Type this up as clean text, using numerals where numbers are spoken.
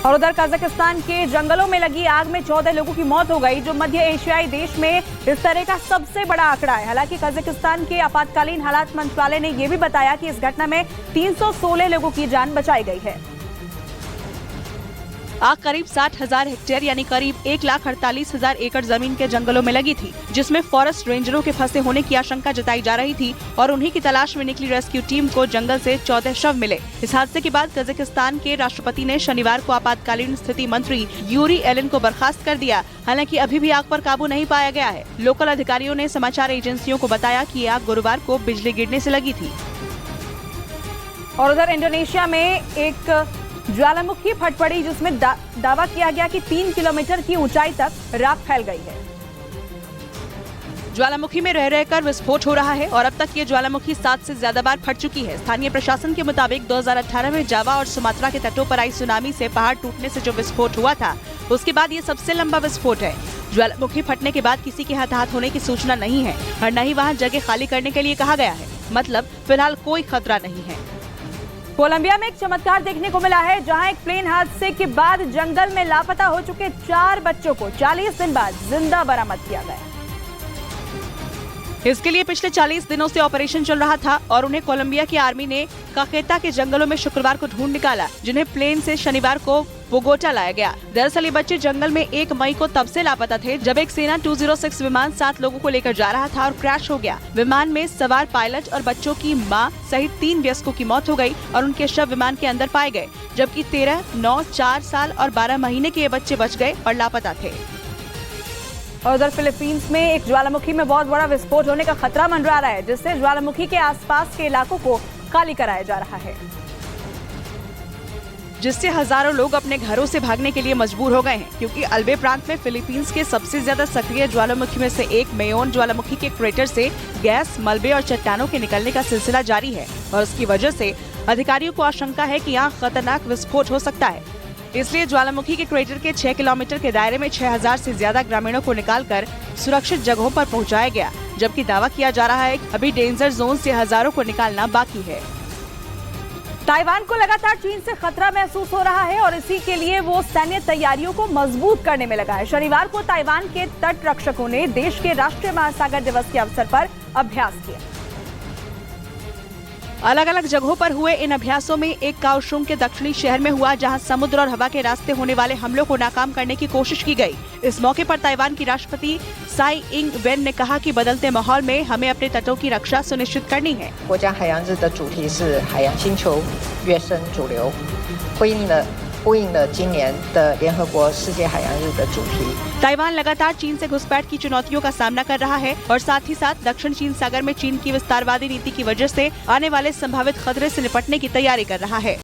और उधर कजाकिस्तान के जंगलों में लगी आग में 14 लोगों की मौत हो गई, जो मध्य एशियाई देश में इस तरह का सबसे बड़ा आंकड़ा है। हालांकि कजाकिस्तान के आपातकालीन हालात मंत्रालय ने यह भी बताया कि इस घटना में 316 लोगों की जान बचाई गई है। आग करीब 60,000 हेक्टेयर यानी करीब 1,48,000 एकड़ जमीन के जंगलों में लगी थी, जिसमें फॉरेस्ट रेंजरों के फंसे होने की आशंका जताई जा रही थी और उन्हीं की तलाश में निकली रेस्क्यू टीम को जंगल से 14 शव मिले। इस हादसे के बाद कजाकिस्तान के राष्ट्रपति ने शनिवार को आपातकालीन स्थिति मंत्री यूरी एलिन को बर्खास्त कर दिया। हालांकि अभी भी आग पर काबू नहीं पाया गया है। लोकल अधिकारियों ने समाचार एजेंसियों को बताया कि आग गुरुवार को बिजली गिरने से लगी थी। और उधर इंडोनेशिया में एक ज्वालामुखी फट पड़ी, जिसमें दावा किया गया कि 3 किलोमीटर की ऊंचाई तक राख फैल गई है। ज्वालामुखी में रह रहकर विस्फोट हो रहा है और अब तक ये ज्वालामुखी 7 से ज्यादा बार फट चुकी है। स्थानीय प्रशासन के मुताबिक 2018 में जावा और सुमात्रा के तटों पर आई सुनामी से पहाड़ टूटने से जो विस्फोट हुआ था, उसके बाद ये सबसे लंबा विस्फोट है। ज्वालामुखी फटने के बाद किसी के हताहत होने की सूचना नहीं है और न ही वहाँ जगह खाली करने के लिए कहा गया है। मतलब फिलहाल कोई खतरा नहीं है। कोलंबिया में एक चमत्कार देखने को मिला है, जहां एक प्लेन हादसे के बाद जंगल में लापता हो चुके 4 बच्चों को 40 दिन बाद जिंदा बरामद किया गया। इसके लिए पिछले 40 दिनों से ऑपरेशन चल रहा था और उन्हें कोलंबिया की आर्मी ने काकेता के जंगलों में शुक्रवार को ढूंढ निकाला, जिन्हें प्लेन से शनिवार को बोगोटा लाया गया। दरअसल ये बच्चे जंगल में 1 मई को तब से लापता थे जब एक सेना 206 विमान 7 लोगों को लेकर जा रहा था और क्रैश हो गया। विमान में सवार पायलट और बच्चों की मां सहित 3 वयस्कों की मौत हो गई और उनके शव विमान के अंदर पाए गए, जबकि 13, 9, 4 साल और 12 महीने के ये बच्चे बच गए और लापता थे। और उधर फिलीपींस में एक ज्वालामुखी में बहुत बड़ा विस्फोट होने का खतरा मंडरा रहा है, जिससे ज्वालामुखी के आसपास के इलाकों को खाली कराया जा रहा है, जिससे हजारों लोग अपने घरों से भागने के लिए मजबूर हो गए हैं, क्योंकि अल्बे प्रांत में फिलीपींस के सबसे ज्यादा सक्रिय ज्वालामुखी में से एक मेयोन ज्वालामुखी के क्रेटर से गैस, मलबे और चट्टानों के निकलने का सिलसिला जारी है और उसकी वजह से अधिकारियों को आशंका है कि यहाँ खतरनाक विस्फोट हो सकता है। इसलिए ज्वालामुखी के क्रेटर के 6 किलोमीटर के दायरे में 6000 से ज्यादा ग्रामीणों को निकालकर सुरक्षित जगहों पर पहुंचाया गया, जबकि दावा किया जा रहा है कि अभी डेंजर जोन से हजारों को निकालना बाकी है। ताइवान को लगातार चीन से खतरा महसूस हो रहा है और इसी के लिए वो सैन्य तैयारियों को मजबूत करने में लगा है। शनिवार को ताइवान के तट रक्षकों ने देश के राष्ट्रीय महासागर दिवस के अवसर पर अभ्यास किया। अलग अलग जगहों पर हुए इन अभ्यासों में एक काओशुंग के दक्षिणी शहर में हुआ, जहां समुद्र और हवा के रास्ते होने वाले हमलों को नाकाम करने की कोशिश की गई। इस मौके पर ताइवान की राष्ट्रपति साई इंग वेन ने कहा कि बदलते माहौल में हमें अपने तटों की रक्षा सुनिश्चित करनी है। ताइवान लगातार चीन से घुसपैठ की चुनौतियों का सामना कर रहा है और साथ ही साथ दक्षिण चीन सागर में चीन की विस्तारवादी नीति की वजह से आने वाले संभावित खतरे से निपटने की तैयारी कर रहा है।